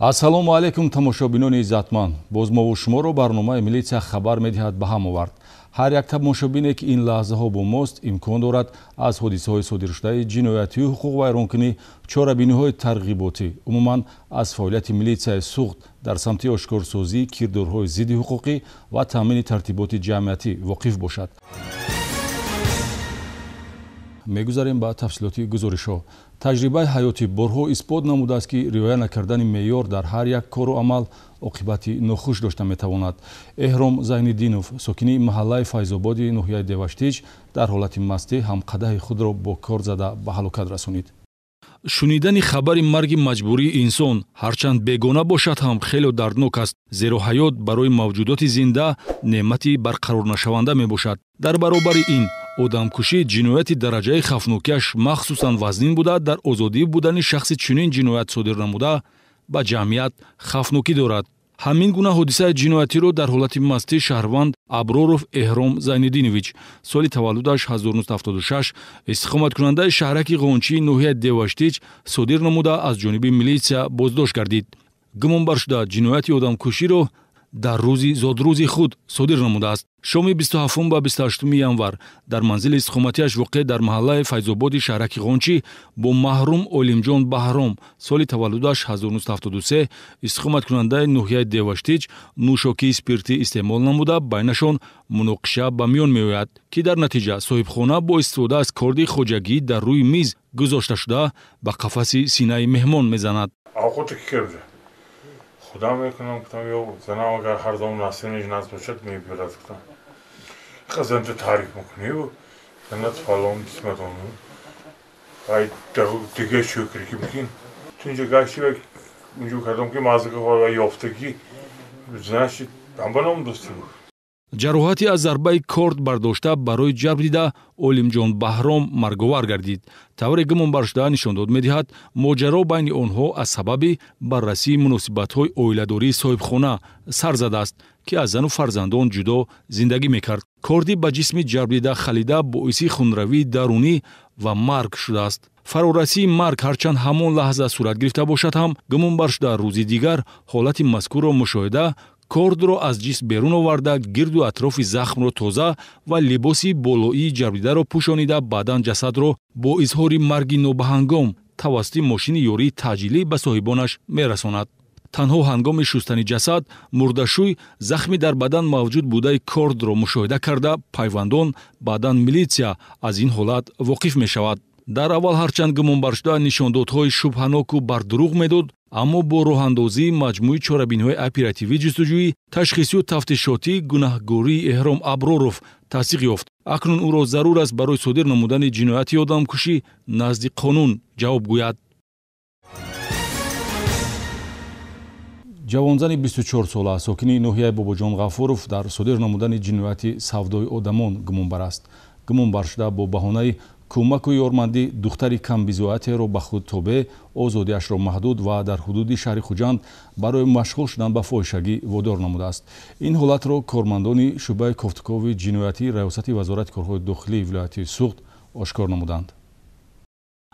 Ассалому алейкум тамошобинони иззатманд. Боз мо шуморо барномаи милитсия хабар медиҳад ба ҳам овард. Ҳар як тамошобине ки ин лаҳзаҳо бо мост имкон дорад аз ҳодисаҳои содиршудаи ҷиноятию ҳуқуқвайронкунӣ чорабиниҳои тарғиботӣ, умуман аз фаъолияти милитсияи суғд дар самти ошкорсозии кирдорҳои зидди ҳуқуқӣ ва таъмини тартиботи ҷамъиятӣ воқиф бошад. мегузарем ба тафсилоти гузоришҳо. таҷрибаи ҳаётӣ борҳо исбот намудааст ки риоя накардани меъёр дар ҳар як кору амал оқибати нохуш дошта метавонад. эҳром зайниддинов, сокини маҳаллаи файзободи ноҳияи деваштич, дар ҳолати мастӣ ҳамқадаҳи худро бо кор зада ба ҳалокат расонид. шунидани хабари марги маҷбурии инсон ҳарчанд бегона бошад ҳам хеле дарднок аст, зеро ҳаёт барои мавҷудоти зинда неъмати барқарорнашаванда мебошад. дар баробари ин одамкушӣ ҷинояти дараҷаи хафнокиаш махсусан вазнин буда дар озодӣ будани шахси чунин ҷиноят содир намуда ба ҷамъият хафнокӣ дорад. ҳамин гуна ҳодисаи ҷиноятиро дар ҳолати мастӣ шаҳрванд Аброров Эҳром Зайниддинович, соли таваллудаш 1976, истиқоматкунандаи шаҳраки Ғончии ноҳияи Деваштич содир намуда аз ҷониби милитсия боздошт гардид. гумонбаршуда ҷинояти одамкуширо дар рӯзи зодрӯзи худ содир намудааст. шоми 27 ба 28 январ дар манзили истиқоматиаш воқеъ дар маҳаллаи Файзободи шаҳраки Ғончӣ бо маҳрум Олимҷон Баҳром, соли таваллудаш 1973, истиқоматкунандаи ноҳияи Деваштич нӯшокии спиртӣ истеъмол намуда байнашон муноқиша ба миён меояд, ки дар натиҷа соҳибхона бо истифода аз корди хоҷагӣ дар рӯи миз гузошташуда ба қафаси синаи меҳмон мезанад. خدا میکنم گفتم یا زنم اگر هر زمان نسیمش ناز باشد میبرد گفتم خزن تو تعریف میکنی و زنت فالام قسمت اونو ای دیگه شکری که میکن تو اینجا گشتی و اونجا کردم که مازگه ها و یافتگی زنش دنبالم دوستی بود. ҷароҳати аз зарбаи корд бардошта барои ҷабр дида Олимҷон Баҳром марговар гардид. тавре гумонбаршуда нишон дод медиҳад, моҷаро байни онҳо аз сабаби баррасии муносибатҳои оиладории соҳибхона сар задааст, ки аз зану фарзандон ҷудо зиндагӣ мекард. корди ба ҷисми ҷабрдида халида боиси хунравии дарунӣ ва марг шудааст. фарорасии марг ҳарчанд ҳамон лаҳза сурат гирифта бошад ҳам, гумонбаршуда рӯзи дигар ҳолати мазкурро мушоҳида кордро аз ҷисм берун оварда гирду атрофи захмро тоза ва либоси болоии ҷабрдидаро пӯшонида баъдан ҷасадро бо изҳори марги нобаҳангом тавассути мошини ёрии таъҷилӣ ба соҳибонаш мерасонад. танҳо ҳангоми шустани ҷасад мурдашӯй захми дар бадан мавҷуд будаи кордро мушоҳида карда пайвандон баъдан милитсия аз ин ҳолат воқиф мешавад. дар аввал ҳарчанд гумонбаршуда нишондодҳои шубҳаноку бардурӯғ медод, аммо бо роҳандозии маҷмӯи чорабиниҳои оперативии ҷустуҷӯӣ, ташхисию тафтишотии гунаҳгории Эҳром Аброров тасдиқ ёфт. акнун ӯро зарур аст барои содир намудани ҷинояти одамкушӣ назди қонун ҷавоб гӯяд. ҷавонзани 24 сола сокини ноҳияи Бобоҷон Ғафуров дар содир намудани ҷинояти савдои одамон гумонбар аст. гумонбаршуда бо баҳонаи кӯмаку ёрмандӣ духтари камбизоятеро ба худ тобе, озодиашро маҳдуд ва дар ҳудуди шаҳри Хуҷанд барои машғул шудан ба фоҳишагӣ водор намудааст. ин ҳолатро кормандони шӯъбаи кофтукови ҷиноятӣ раёсати вазорати корҳои дохилии вилояти Суғд ошкор намуданд.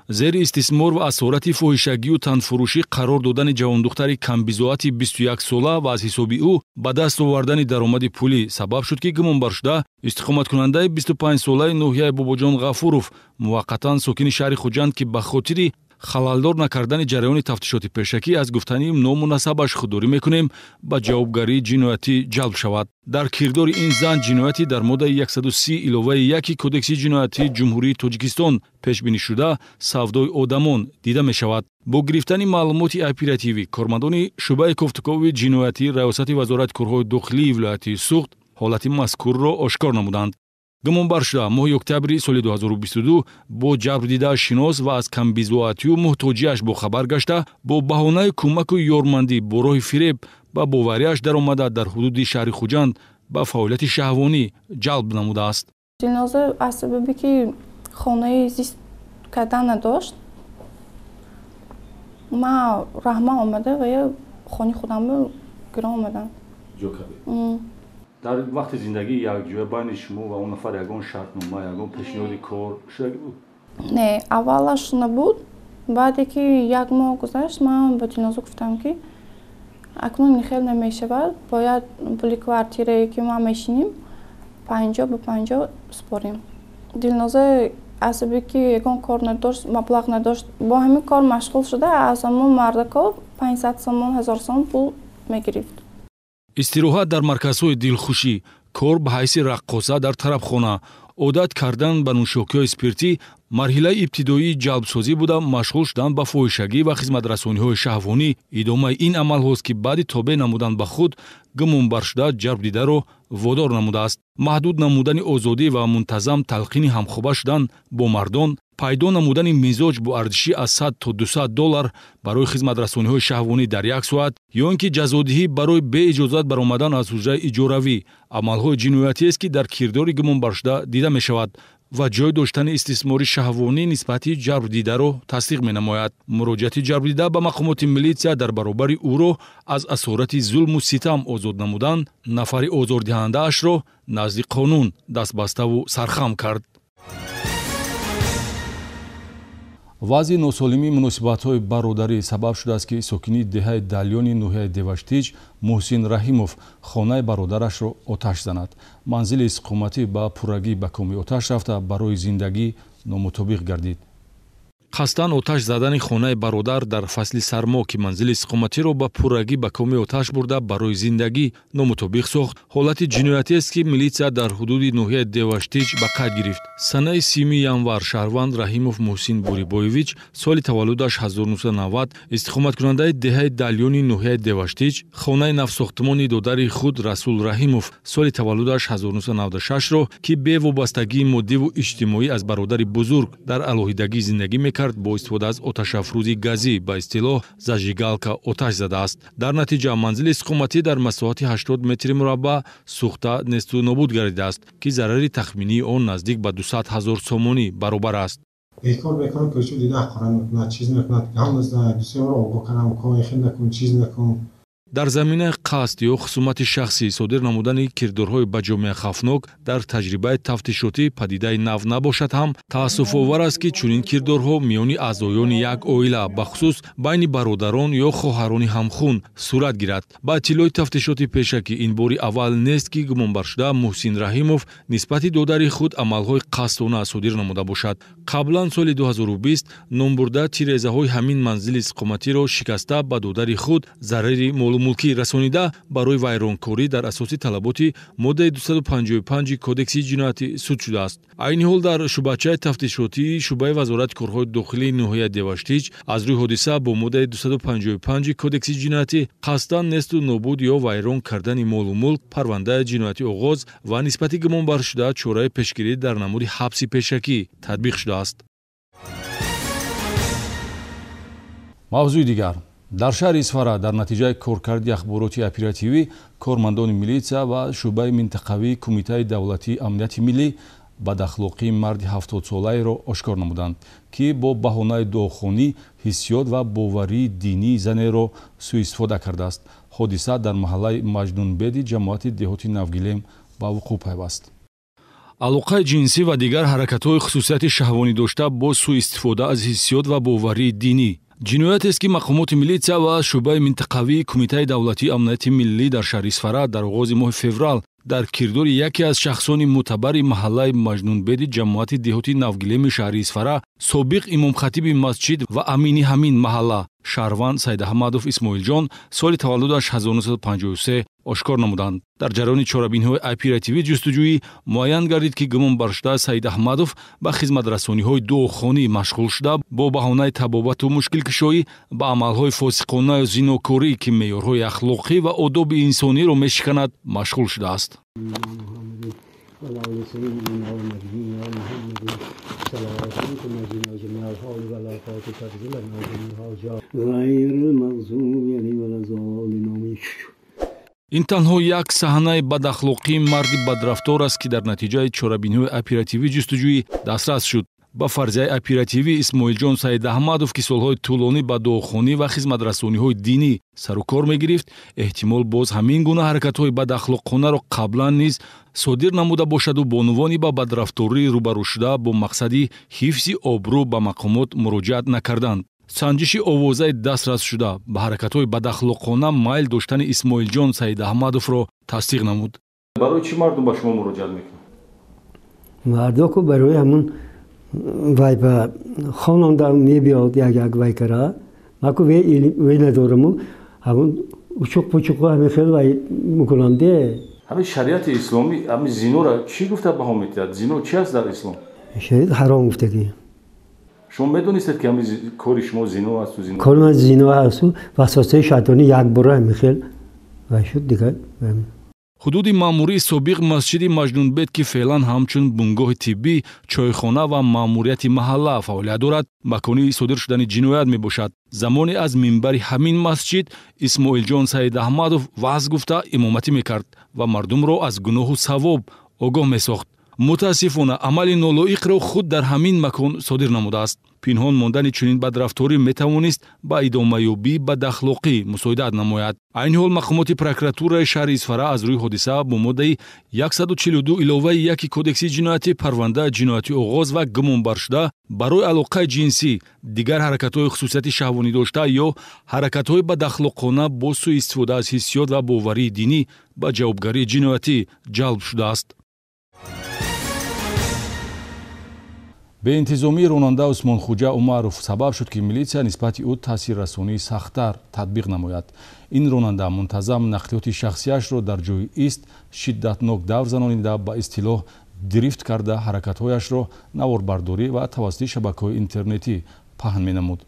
зери истисмор ва асорати фоҳишагию танфурӯшӣ қарор додани ҷавондухтари камбизоати 21 сола ва аз ҳисоби ӯ ба даст овардани даромади пулӣ сабаб шуд, ки гумонбаршуда истиқоматкунандаи 25 солаи ноҳияи Бобоҷон Ғафуров муваққатан сокини шаҳри Хуҷанд, ки ба хотири халалдор накардани ҷараёни тафтишоти пешакӣ аз гуфтани ному насабаш худдорӣ мекунем, ба ҷавобгарии ҷиноятӣ ҷалб шавад. дар кирдори ин зан ҷинояти дар моддаи 130 иловаи 1 кодекси ҷиноятии ҷумҳурии Тоҷикистон пешбинишуда савдои одамон дида мешавад. бо гирифтани маълумоти оперативӣ, кормандони шӯъбаи кофтукови ҷиноятӣ раёсати вазорати корҳои дохилии вилояти Суғд ҳолати мазкурро ошкор намуданд. гумонбаршуда моҳи октябри соли 2022 бо ҷабрдида шинос ва аз камбизоатию муҳтоҷиаш бохабар гашта, бо баҳонаи кӯмаку ёрмандӣ бо роҳи фиреб ба бовариаш даромада дар ҳудуди шаҳри Хуҷанд ба фаъолияти шаҳвонӣ ҷалб намудааст. Дилноза аз сабаби ки хонаи зист кардан надошт, ман раҳма омада ва я хони худамро гирон омадам. дар вақти зиндагӣ якҷоя байни шумо ва он нафар ягон шартнома, ягон пешниҳоди кор шуда буд? Не, аввалаш набуд. баъде ки як моҳ гузашт, ман ба Дилноза гуфтам ки акнун ин хел намешавад. Бояд пули квартирае ки ма мешинем 50 ба 50 спорим. Дилноза асаби ки ягон кор надошт, маблағ надошт, бо ҳамин кор машғул шуда аз ҳамон мардаков 500 сомон 1000 сомон пул мегирифт. истироҳат дар марказҳои дилхушӣ, кор ба ҳайси раққоса дар тарабхона, одат кардан ба нӯшокиҳои спиртӣ марҳилаи ибтидоии ҷалбсозӣ буда машғул шудан ба фоҳишагӣ ва хизматрасониҳои шаҳвонӣ идомаи ин амалҳост ки баъди тобеъ намудан ба худ гумонбаршуда ҷарбдидаро водор намудааст. маҳдуд намудани озодӣ ва мунтазам талқини ҳамхоба шудан бо мардон, пайдо намудани мизоҷ бо арзиши аз 100 то 200 доллар барои хизматрасониҳои шаҳвонӣ дар 1 соат ё ин ки ҷазодиҳӣ барои беиҷозат баромадан аз ҳуҷраи иҷоравӣ амалҳои ҷиноятиест ки дар кирдори гумонбаршуда дида мешавад ва ҷой доштани истисмори шаҳвонӣ нисбати ҷарбдидаро тасдиқ менамояд. муроҷиати ҷарбдида ба мақомоти милитсия дар баробари ӯро аз асорати зулму ситам озод намудан нафари озордиҳандаашро назди қонун дастбаставу сархам кард. вазъи носолимии муносибатҳои бародарӣ сабаб шудааст ки сокини деҳаи далёни ноҳияи деваштиҷ муҳсин раҳимов хонаи бародарашро оташ занад. манзили истиқоматӣ ба пуррагӣ ба коми оташ рафта барои зиндагӣ номутобиқ гардид. қасдан оташ задани хонаи бародар дар фасли сармо ки манзили истиқоматиро ба пуррагӣ ба коми оташ бурда барои зиндагӣ номутобиқ сохт ҳолати ҷиноятиест ки милитсия дар ҳудуди ноҳияи деваштиҷ ба қайд гирифт. санаи 3 январ шаҳрванд раҳимов муҳсин бурибоевич соли таваллудаш 1990 истиқоматкунандаи деҳаи далёни ноҳияи деваштиҷ хонаи навсохтмони додари худ расул раҳимов соли таваллудаш 1996ро ки бевобастагии моддиву иҷтимоӣ аз бародари бузург дар алоҳидагӣ зиндагӣ мекард бо истифода аз оташафрӯзи газӣ ба истилоҳ зажигалка оташ задааст. дар натиҷа манзили истиқоматӣ дар масоҳати 80 метри мураббаъ сӯхта несту нобуд гардидааст ки зарари тахминии он наздик ба 200 000 сомонӣ баробар аст. бекор мекунам ки чӯ дида қора мекунад чиз мекунад гам мезанад дусе бор огоҳ кардам кон хин накун чиз накун. дар заминаи қасд ё хусумати шахсӣ содир намудани кирдорҳои ба ҷомеа хавфнок дар таҷрибаи тафтишотӣ падидаи нав набошад ҳам таассуфовар аст ки чунин кирдорҳо миёни аъзоёни як оила бахусус байни бародарон ё хоҳарони ҳамхун сурат гирад. ба иттилои тафтишоти пешакӣ ин бори аввал нест ки гумонбаршуда муҳсин раҳимов нисбати додари худ амалҳои қасдона содир намуда бошад. қаблан соли 2020 номбурда тирезаҳои ҳамин манзили истиқоматиро шикаста ба додари худ зарари молумулкӣ расонида барои вайронкорӣ дар асоси талаботи моддаи 255 кодекси ҷиноятӣ суд шудааст. айни ҳол дар шӯъбачаи тафтишотии шӯъбаи вазорати корҳои дохилии ноҳияи деваштиҷ аз рӯи ҳодиса бо моддаи 255 кодекси ҷиноятӣ қасдан несту нобуд ё вайрон кардани молу мулк парвандаи ҷиноятӣ оғоз ва нисбати гумонбаршуда чораи пешгирӣ дар намуди ҳабси пешакӣ татбиқ шудааст. мавзӯи дигар дар шаҳри Исфара дар натиҷаи коркарди ахбороти оперативӣ кормандони милитсия ва шӯъбаи минтақавии кумитаи давлатии амнияти миллӣ бадахлоқии марди 70-солаеро ошкор намуданд ки бо баҳонаи дуохонӣ ҳиссиёт ва боварии динии занеро сӯистифода кардааст. ҳодиса дар маҳаллаи маҷнунбеди ҷамоати деҳоти Навгилем ба вуқӯъ пайваст. алоқаи ҷинсӣ ва дигар ҳаракатҳои хусусияти шаҳвонӣ дошта бо сӯистифода аз ҳиссиёт ва боварии динӣ ҷиноятест ки мақомоти милитсия ва шӯъбаи минтақавии кумитаи давлатии амнияти миллӣ дар шаҳри Исфара дар оғози моҳи феврал дар кирдори яке аз шахсони мӯътабари маҳаллаи маҷнунбеди ҷамоати деҳоти Навгилеми шаҳри Исфара собиқ имомхатиби масҷид ва амини ҳамин маҳалла шаҳрванд Саидаҳмадов Исмоилҷон соли таваллудаш 1953 ошкор намуданд. дар ҷараёни чорабинҳои оперативӣ ҷустуҷӯӣ муайян гардид ки гумонбаршуда Саидаҳмадов ба хизматрасониҳои дуохонӣ машғул шуда бо баҳонаи табобату мушкилкушоӣ ба амалҳои фосиқонаю зинокорӣ ки меъёрҳои ахлоқӣ ва одоби инсониро мешиканад машғул шудааст. ин танҳо як саҳнаи бадахлоқии марди бадрафтор аст ки дар натиҷаи чорабинҳои оперативӣ ҷустуҷӯӣ дастрас шуд. ба фарзияи оперативӣ Исмоилҷон Саидаҳмадов ки солҳои тӯлонӣ ба дуохонӣ ва хизматрасониҳои динӣ сару кор мегирифт, эҳтимол боз ҳамин гуна ҳаракатҳои бадахлоқонаро қаблан низ содир намуда бошаду бо унвони ба бадрафторӣ рӯбарӯ шуда бо мақсади ҳифзи обрӯ ба мақомот муроҷиат накарданд. санҷиши овозаи дастрас шуда ба ҳаракатҳои бадахлоқона майл доштани исмоилҷон Саидаҳмадовро тасдиқ намуд. барои чӣ мардум ба шумо муроҷиат мекунад? мардо ку барои ҳамун вай ба хонанда мебиёд як вайкара маку вей надораму ҳамун учуқ пучуқу ҳамин хел вай мекунам де. ҳамин шариати исломӣ ҳамин зинора чӣ гуфта баҳо медиҳад? Зино чӣ аст дар ислом? шариат ҳаром гуфтагӣ. шумо медонистед ки ҳамин кори шумо зино асту зино? кори ман зино асту васвасаи шайтонӣ як бора ҳамин хел вай шуд дигар. ҳудуди маъмурии собиқ масҷиди маҷнунбет ки феълан ҳамчун бунгоҳи тиббӣ, чойхона ва маъмурияти маҳалла фаъолият дорад, макони содир шудани ҷиноят мебошад. замоне аз минбари ҳамин масҷид исмоилҷон Саидаҳмадов ваъз гуфта имоматӣ мекард ва мардумро аз гуноҳу савоб огоҳ месохт. мутаассифона амали нолоиқро худ дар ҳамин макон содир намудааст. пинҳон мондани чунин бадрафторӣ метавонист ба идомаёбӣ бадахлоқӣ мусоидат намояд. айни ҳол мақомоти прокуратураи шаҳри Исфара аз рӯи ҳодиса бо моддаи 142 иловаи 1 кодекси ҷиноятӣ парвандаи ҷиноятӣ оғоз ва гумонбаршуда барои алоқаи ҷинсӣ, дигар ҳаракатҳои хусусияти шаҳвонӣ дошта ё ҳаракатҳои бадахлоқона бо сӯистифода аз ҳиссиёт ва боварии динӣ ба ҷавобгарии ҷиноятӣ ҷалб шудааст. беинтизомии ронанда Усмонхӯҷа Умаров сабаб шуд ки милитсия нисбати ӯ таъсиррасонии сахттар татбиқ намояд. ин ронанда мунтазам нақлиёти шахсиашро дар ҷои ист шиддатнок давр занонида ба истилоҳ дрифт карда ҳаракатҳояшро наворбардорӣ ва тавассути шабакаҳои интернетӣ паҳн менамуд.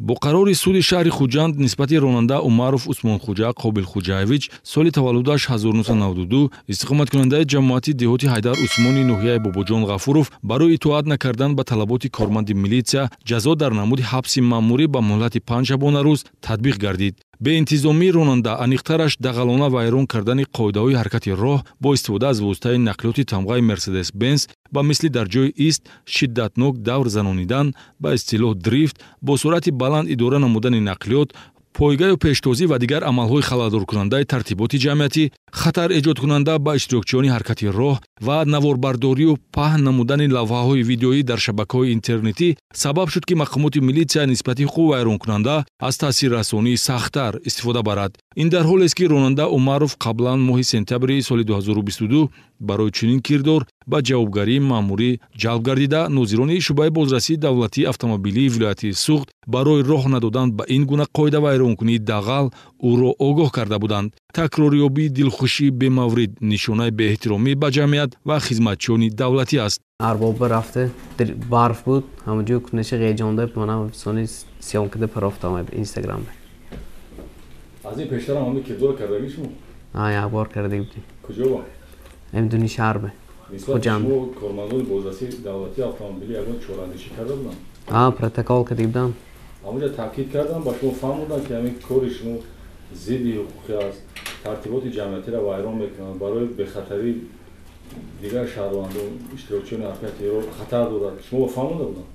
бо қарори суди шаҳри Хуҷанд нисбати ронанда Умаров Усмонхӯҷа Қобилхӯҷаевич соли таваллудаш 1992 истиқоматкунандаи ҷамоати деҳоти Ҳайдар Усмони ноҳияи Бобоҷон Ғафуров барои итоат накардан ба талаботи корманди милитсия ҷазо дар намуди ҳабси маъмурӣ ба муҳлати 5 шабона рӯз татбиқ гардид. беинтизомии ронанда аниқтараш дағалона вайрон кардани қоидаҳои ҳаракати роҳ бо истифода аз воситаи нақлиёти тамғаи Мерседес Бенз ба мисли дар ҷои ист шиддатнок давр занонидан ба истилоҳ дрифт бо суръати баланд идора намудани нақлиёт, пойгаю пештозӣ ва дигар амалҳои халалдоркунандаи тартиботи ҷамъиятӣ, хатар эҷодкунанда ба иштирокчиёни ҳаракати роҳ ва наворбардорию паҳн намудани лавҳаҳои видеоӣ дар шабакаҳои интернетӣ сабаб шуд ки мақомоти милитсия нисбати ҳуқуқи вайронкунанда аз таъсиррасонии сахттар истифода барад. ин дар ҳолест ки ронанда Умаров қаблан моҳи сентябри соли 2022 барои чунин кирдор ба ҷавобгарии маъмурӣ ҷалб гардида, нозирони шуъбаи бозрасии давлатии автомобилии вилояти Суғд барои роҳ надодан ба ин гуна қоида вайронкунии дағал ӯро огоҳ карда буданд. такрориёбии дилхушии бемаврид нишонаи беэҳтиромӣ ба ҷамъият ва хизматчиёни давлатӣ аст. арбоба рафта барф буд ҳамаҷо кунаши ғеҷонда манам сони сёмкада парафтам инстаграм. аз ин пештар ҳам ҳамин кирдор кардагӣ шумо? як бор карда будем. куҷо ба? эмдуни шаҳр ба. нисбати шумо кормандони бозрасии давлатии автомобилӣ ягон чорандишӣ карда буданд? протокол карда будам. ҳамонҷа таъкид кардан ба шумо фаҳмонданд ки ҳамин кори шумо зидди ҳуқуқӣ аст, тартиботи ҷамъиятиро вайрон мекунанд, барои бехатарии дигар шаҳрвандон иштирокчиёни ҳаракати роҳ хатар дорад. шумо фаҳмонда буданд?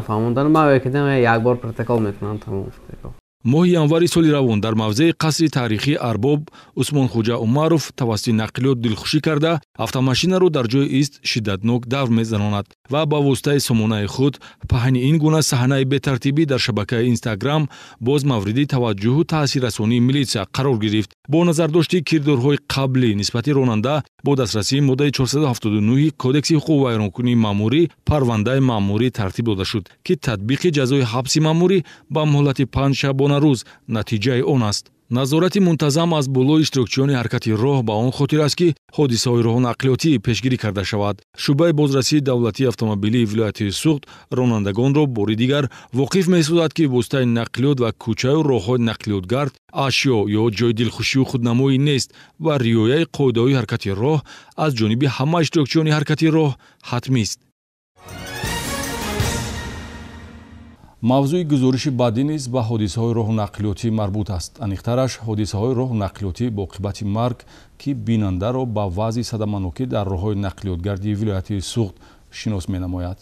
фаҳмондан ман кардам як бор протокол мекунам тамом протокол. моҳи январи соли равон дар мавзеи қасри таърихии Арбоб Усмонхӯҷа Умаров тавассути нақлиёт дилхушӣ карда автомашинаро дар ҷои ист шиддатнок давр мезанонад ва ба воситаи сомонаи худ паҳни ин гуна саҳнаи бетартибӣ дар шабакаи Инстаграм боз мавриди таваҷҷӯҳу таъсиррасонии милитсия қарор гирифт. бо назардошти кирдорҳои қаблӣ нисбати ронанда бо дастрасии моддаи 479 кодекси ҳуқуқи вайронкунии маъмурӣ парвандаи маъмурӣ тартиб дода шуд ки татбиқи ҷазои ҳабси маъмурӣ ба муҳлати 5 шабона рӯз натиҷаи он аст. назорати мунтазам аз болои иштирокчиёни ҳаракати роҳ ба он хотир аст ки ҳодисаҳои роҳнақлиётӣ пешгирӣ карда шавад. шуъбаи бозрасии давлатии автомобилии вилояти Суғд ронандагонро бори дигар воқиф месозад ки воситаи нақлиёт ва кӯчаю роҳҳои нақлиётгард ашё ё ҷои дилхушию худнамоӣ нест ва риояи қоидаҳои ҳаракати роҳ аз ҷониби ҳама иштирокчиёни ҳаракати роҳ ҳатмист. мавзӯи гузориши баъдӣ низ ба ҳодисаҳои роҳнақлиётӣ марбут аст. аниқтараш ҳодисаҳои роҳнақлиётӣ бо оқибати марг ки бинандаро ба вазъи садаманоки дар роҳҳои нақлиётгарди вилояти Суғд шинос менамояд.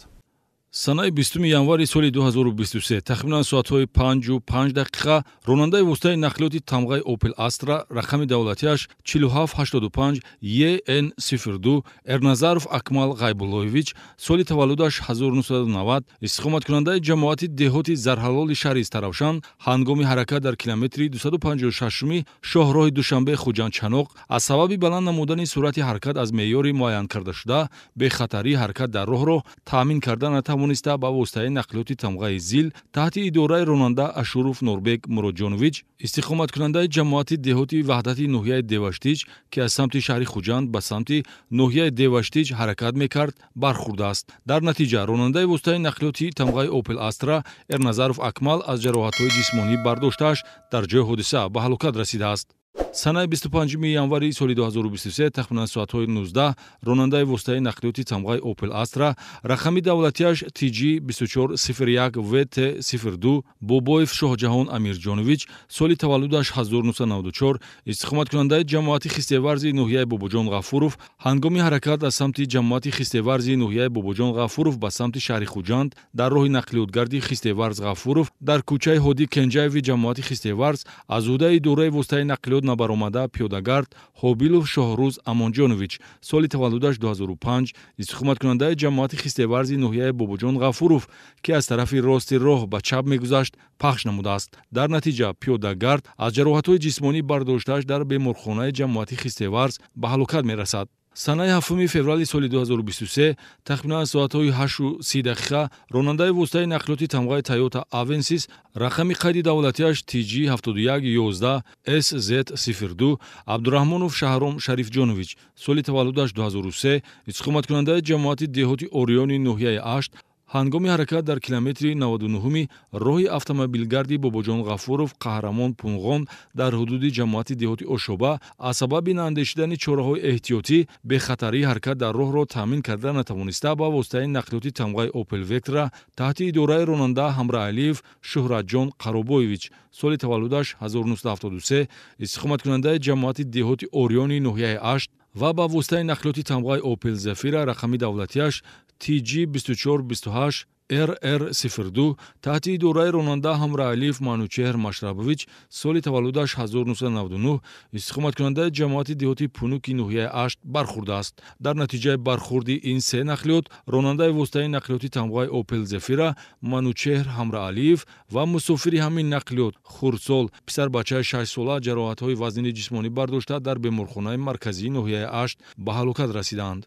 санаи 20 январи соли 2023 тахминан соатҳои 5:05 ронандаи воситаи нақлиёти тамғаи Opel Astra рақами давлатиаш 4785 EN02 Эрназаров Акмал Ғайбуллоевич соли таваллудаш 1990 истиқоматкунандаи ҷамоати деҳоти Зарҳалоли шаҳри Таравшан ҳангоми ҳаракат дар километри 256 шоҳроҳи Душанбе Хуҷандчаноқ аз сабаби баланд намудани суръати ҳаракат аз меъёри муайян кардашуда бехатарии ҳаракат дар роҳро таъмин карда натавониста ба воситаи нақлиёти тамғаи зил таҳти идораи ронанда Ашуров Норбек Муроҷонович истиқоматкунандаи ҷамоати деҳоти ваҳдати ноҳияи Деваштич ки аз самти шаҳри Хуҷанд ба самти ноҳияи Деваштич ҳаракат мекард бархӯрдааст. Дар натиҷа ронандаи воситаи нақлиёти тамғаи Opel Astra Эрназаров Акмал аз ҷароҳатҳои ҷисмонӣ бардоштааш дар ҷои ҳодиса ба ҳалокат расидааст. санаи 25 январи соли 2023 тахминан соатҳои 19 ронандаи воситаи нақлиёти тамғаи Opel Astra рақами давлатиаш TG 2401 VT02 Бобоев Шоҳҷаҳон Амирҷонович соли таваллудаш 1994 истиқоматкунандаи ҷамоати хистеварзи ноҳияи Бобоҷон Ғафуров ҳангоми ҳаракат аз самти ҷамоати хистеварзи ноҳияи Бобоҷон Ғафуров ба самти шаҳри Хуҷанд дар роҳи нақлиётгарди Хистеварз Ғафуров дар кӯчаи Ҳоди Кенҷаеви ҷамоати Хистеварз аз ӯҳдаи идораи воситаи нақлиёт набаромада пиёдагард Ҳобилов Шоҳрӯз Амонҷонович соли таваллудаш 2005 истиқоматкунандаи ҷамоати хистеварзи ноҳияи Бобоҷон Ғафуров ки аз тарафи рости роҳ ба чап мегузашт пахш намудааст. Дар натиҷа пиёдагард аз ҷароҳатҳои ҷисмонӣ бардоштааш дар беморхонаи ҷамоати Хистеварз ба ҳалокат мерасад. санаи 7 феврали соли 2023 тахминан соатҳои 8:30 ронандаи воситаи нақлиёти тамғаи Toyota Avensis рақами қайди давлатиаш TG 7111 SZ02 Абдураҳмонов Шаҳром Шарифҷонович соли таваллудаш 2003 истиқоматкунандаи ҷамоати деҳоти Ориони ноҳияи Ашт ҳангоми ҳаракат дар километри 99 роҳи автомобилгарди Бобоҷон Ғафуров Қаҳрамон Пунғон дар ҳудуди ҷамоати деҳоти Ошоба аз сабаби наандешидани чораҳои эҳтиётӣ бехатарии ҳаракат дар роҳро таъмин карда натавониста ба воситаи нақлиёти тамғаи Opel Vectra таҳти идораи ронанда Ҳамраалиев Шӯҳратҷон Қаробоевич соли таваллудаш 1973 истиқоматкунандаи ҷамоати деҳоти Ориони ноҳияи Ашт ва ба воситаи нақлиёти тамғаи Opel Zafira рақами давлатиаш TG 2428 RR02 таҳти идораи ронанда Ҳамраалиев Манучеҳр Машрабович соли таваллудаш 1999 истиқоматкунандаи ҷамоати деҳоти Пунуки ноҳияи Ашт бархӯрдааст. Дар натиҷаи бархӯрди ин се нақлиёт ронандаи воситаи нақлиёти тамғаи Opel Zafira Манучеҳр Ҳамраалиев ва мусофири ҳамин нақлиёт Хурдсол писарбачаи 6 сола ҷароҳатҳои вазнини ҷисмонӣ бардошта дар беморхонаи марказии ноҳияи Ашт ба ҳалокат расиданд.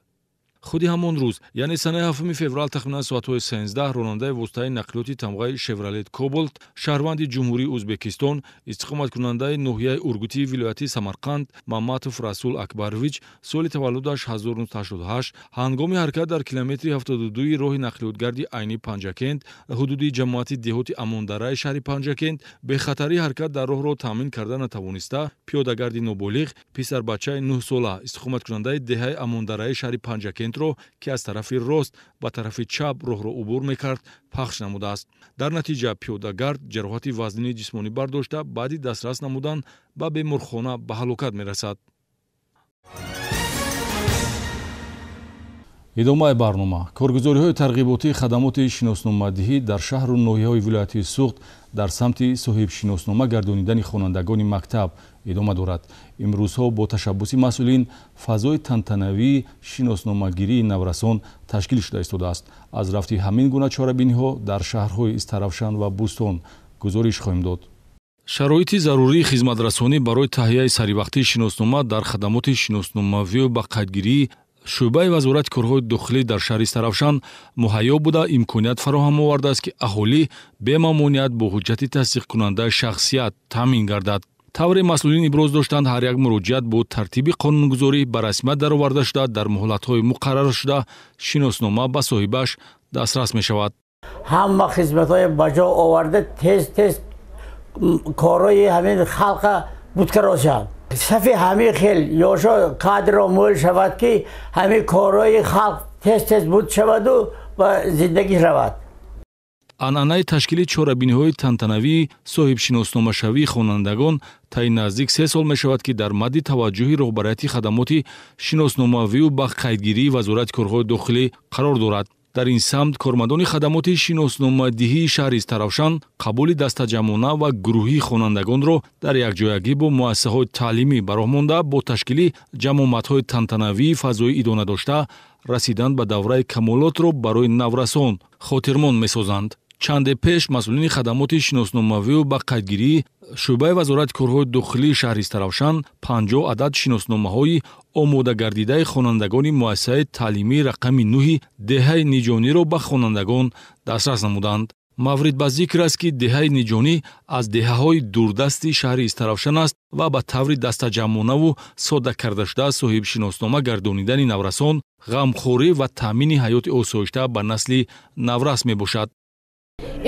худи ҳамон рӯз яъне санаи 7 феврал тахминан соатҳои 13 ронандаи воситаи нақлиёти тамғаи Chevrolet Cobalt шаҳрванди ҷумҳурии Ӯзбекистон истиқоматкунандаи ноҳияи Ургути вилояти Самарқанд Маматов Расул Акбарович соли таваллудаш 1988 ҳангоми ҳаракат дар километри 72 роҳи нақлиётгарди Айни Панҷакент ҳудуди ҷамоати деҳоти Амондараи шаҳри Панҷакент бехатарии ҳаракат дар роҳро таъмин карда натавониста пиёдагарди ноболиғ писарбачаи 9 сола истиқоматкунандаи деҳаи Амондараи шаҳри Панҷакент ки аз тарафи рост ба тарафи чап роҳро убур мекард пахш намудааст. Дар натиҷа пиёдагард ҷароҳати вазнини ҷисмонӣ бардошта баъди дастрас намудан ба беморхона ба ҳалокат мерасад. идомаи барнома коргузориҳои тарғиботии хадамоти шиносномадиҳӣ дар шаҳру ноҳияҳои вилояти Суғд дар самти соҳибшиноснома гардонидани хонандагони мактаб идома дорад. имрӯзҳо бо ташаббуси масъулин фазои тантанавии шиносномагирии наврасон ташкил шуда истодааст. аз рафти ҳамин гуна чорабиниҳо дар шаҳрҳои Истаравшан ва Бӯстон гузориш хоҳем дод. шароити зарурии хизматрасонӣ барои таҳияи саривақтии шиноснома дар хадамоти шиносномавию ба қайдгирии шӯъбаи вазорати корҳои дохилӣ дар шаҳри Истаравшан муҳайё буда имконият фароҳам овардааст ки аҳолӣ бемамоният бо ҳуҷҷати тасдиқкунандаи шахсият таъмин гардад. тавре масъулин иброз доштанд ҳар як муроҷиат бо тартиби қонунгузорӣ ба расмият дароварда шуда дар муҳлатҳои муқарраршуда шиноснома ба соҳибаш дастрас мешавад. ҳама хизматҳои ба ҷо оварда тез корҳои ҳамин халқа будкароз шавад. сафи ҳамин хел ёшо қадро мӯл шавад ки ҳамин корҳои халқ тез буд шаваду ва зиндагӣ равад. анъанаи ташкили чорабиниҳои тантанавии соҳибшиносномашавии хонандагон таи наздик 3 сол мешавад ки дар мадди таваҷҷӯҳи роҳбарияти хадамоти шиносномавию ба қайдгирии вазорати корҳои дохилӣ қарор дорад. дар ин самт кормандони хадамоти шиносномадиҳии шаҳри Таравшан қабули дастаҷамона ва гурӯҳии хонандагонро дар якҷоягӣ бо муассисаҳои таълимӣ бароҳ монда бо ташкили ҷамоматҳои тантанавии фазои идона дошта расидан ба давраи камолотро барои наврасон хотирмон месозанд. чанде пеш масъулини хадамоти шиносномавию ба қайдгирӣ шӯъбаи вазорати корҳои дохилии шаҳри Таравшан 50 адад шиносномаҳои омодагардидаи хонандагони муассисаи таълимии рақами 9 деҳаи Ниҷониро ба хонандагон дастрас намуданд. маврид ба зикр аст ки деҳаи Ниҷонӣ аз деҳаҳои дурдасти шаҳри Таравшан аст ва ба таври дастаҷамонаву содда кардашуда соҳиби шиноснома гардонидани наврасон ғамхорӣ ва таъмини ҳаёти осоишта ба насли наврас мебошад.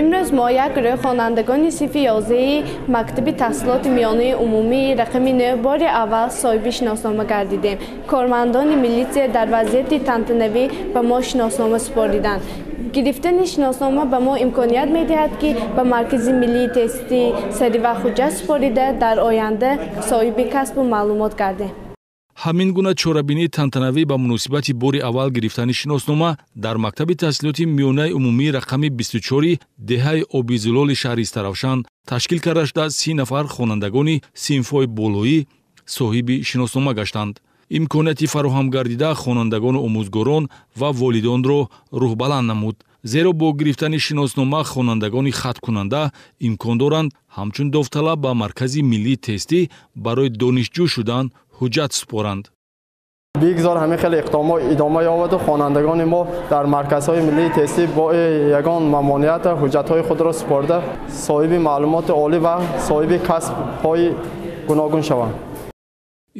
имрӯз мо як гурӯҳ хонандагони синфи 11 мактаби таҳсилоти миёнаи умумии рақами 9 бори аввал соҳиби шиноснома гардидем. Кормандони милитсия дар вазъияти тантанавӣ ба мо шиноснома супориданд. гирифтани шиноснома ба мо имконият медиҳад ки ба маркази миллии тести саривақт ҳуҷҷат супорида дар оянда соҳиби касбу маълумот гардем. ҳамин гуна чорабинии тантанавӣ ба муносибати бори аввал гирифтани шиноснома дар мактаби таҳсилоти миёнаи умумии рақами 24 деҳаи Обизулоли шаҳри Таравшан ташкил карда шуда 30 нафар хонандагони синфҳои болоӣ соҳиби шиноснома гаштанд. имконияти фароҳам гардида хонандагону омӯзгорон ва волидонро рӯҳбаланд намуд. зеро бо гирифтани шиноснома хонандагони хаткунанда имкон доранд ҳамчун довталаб ба маркази миллии тестӣ барои донишҷӯ шудан ҳуҷҷат супоранд. бигзор ҳамин хеле иқтидомот идома ёбаду хонандагони мо дар марказҳои миллии тестӣ бо ягон мамоният ҳуҷҷатҳои худро супорда соҳиби маълумоти олӣ ва соҳиби касбҳои гуногун шаванд.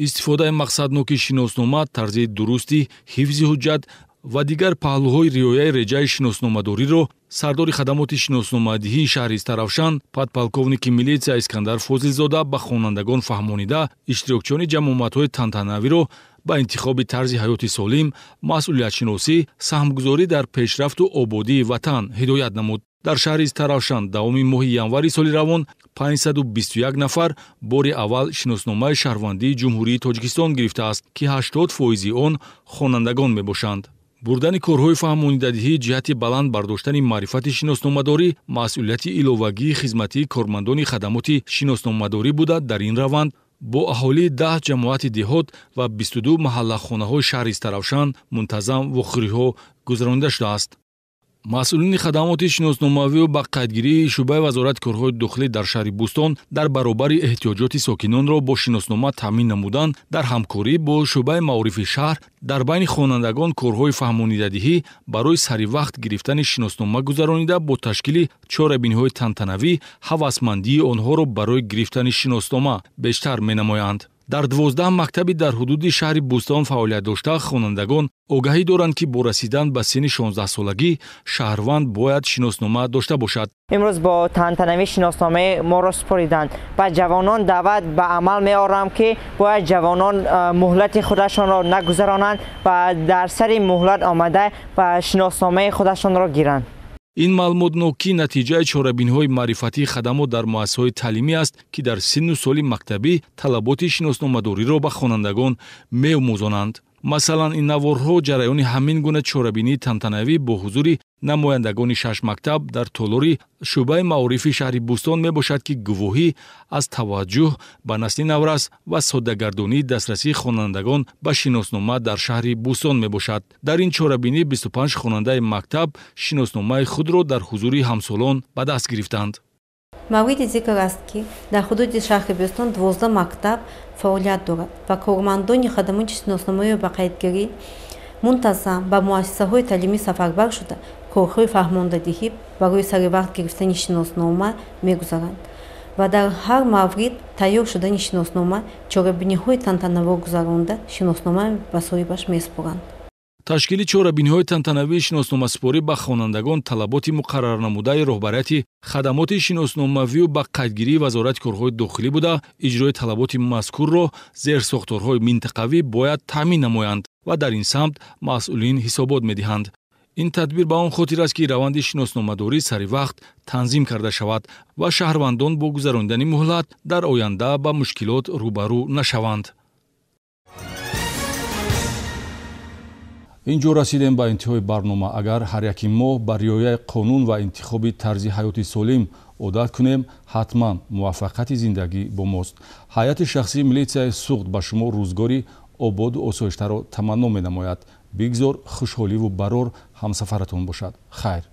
истифодаи мақсадноки шиноснома, тарзи дурусти ҳифзи ҳуҷҷат ва дигар паҳлӯҳои риояи реҷаи шиносномадориро сардори хадамоти шиносномадиҳии шаҳри Таравшан подполковники милитсия Искандар Фозилзода ба хонандагон фаҳмонида иштирокчиёни ҷамоматҳои тантанавиро ба интихоби тарзи ҳаёти солим, масъулиятшиносӣ, саҳмгузорӣ дар пешрафту ободии ватан ҳидоят намуд. дар шаҳри Таравшан давоми моҳи январи соли равон 521 нафар бори аввал шиносномаи шаҳрвандии ҷумҳурии Тоҷикистон гирифтааст, ки 80% он хонандагон мебошанд. бурдани корҳои фаҳмонидадиҳӣ ҷиҳати баланд бардоштани маърифати шиносномадорӣ масъулияти иловагии хизматии кормандони хадамоти шиносномадорӣ буда, дар ин раванд бо аҳолии 10 ҷамоати деҳот ва 22 маҳаллахонаҳои шаҳри Таравшан мунтазам вохӯриҳо гузаронида шудааст. масъулини хадамоти шиносномавию ба қайдгирии шӯъбаи вазорати корҳои дохилӣ дар шаҳри Бӯстон дар баробари эҳтиёҷоти сокинонро бо шиноснома таъмин намудан, дар ҳамкорӣ бо шӯъбаи маорифи шаҳр дар байни хонандагон корҳои фаҳмонидадиҳӣ барои саривақт гирифтани шиноснома гузаронида бо ташкили чорабиниҳои тантанавӣ ҳавасмандии онҳоро барои гирифтани шиноснома бештар менамоянд. дар 12 мактаби дар ҳудуди шаҳри Бӯстон фаъолият дошта хонандагон огаҳӣ доранд, ки бо расидан ба синни 16-солагӣ шаҳрванд бояд шиноснома дошта бошад. имрӯз бо тантанавӣ шиносномаи моро супориданд. ба ҷавонон даъват ба амал меорам, ки бояд ҷавонон муҳлати худашонро нагузаронанд ва дар сари муҳлат омада ба шиносномаи худашонро гиранд. ин маълумотнокӣ натиҷаи чорабиниҳои маърифатии хадамот дар муассисаҳои таълимӣ аст, ки дар синну соли мактабӣ талаботи шиносномадориро ба хонандагон меомӯзонанд. масалан, ин наворҳо ҷараёни ҳамин гуна чорабинии тантанавӣ бо ҳузури намояндагони 6 мактаб дар толори шӯъбаи маорифи шаҳри Бӯстон мебошад, ки гувоҳӣ аз таваҷҷӯҳ ба насли наврас ва соддагардонии дастрасии хонандагон ба шиноснома дар шаҳри Бӯстон мебошад. дар ин чорабинӣ 25 хонандаи мактаб шиносномаи худро дар ҳузури ҳамсолон ба даст гирифтанд. мавриди зикр аст, ки дар ҳудуди шаҳри Бӯстон 12 мактаб фаъолият дорад ва кормандони хадамоти шиносномаи ба қайдгирӣ мунтазам ба муассисаҳои таълимӣ сафарбар шуда корҳои фаҳмондадиҳӣ барои саривақт гирифтани шиноснома мегузаранд ва дар ҳар маврид тайёр шудани шиноснома чорабиниҳои тантанаво гузаронда шиноснома ба соҳибаш месупоранд. ташкили чорабиниҳои тантанавии шиносномасупорӣ ба хонандагон талаботи муқаррарнамудаи роҳбарияти хадамоти шиносномавию ба қайдгирии вазорати корҳои дохилӣ буда, иҷрои талаботи мазкурро зерсохторҳои минтақавӣ бояд таъмин намоянд ва дар ин самт масъулин ҳисобот медиҳанд. ин тадбир ба он хотир аст, ки раванди шиносномадорӣ саривақт танзим карда шавад ва шаҳрвандон бо гузарондани муҳлат дар оянда ба мушкилот рӯбарӯ нашаванд. инҷо расидем ба интиҳои барнома. Агар ҳар яки мо ба риояи қонун ва интихоби тарзи ҳаёти солим одат кунем, ҳатман муваффақияти зиндагӣ бо мост. ҳайати шахсии милитсияи суғд ба шумо рӯзгори ободу осоиштаро таманно менамояд. бигзор хушҳоливу барор ҳамсафаратон бошад. хайр.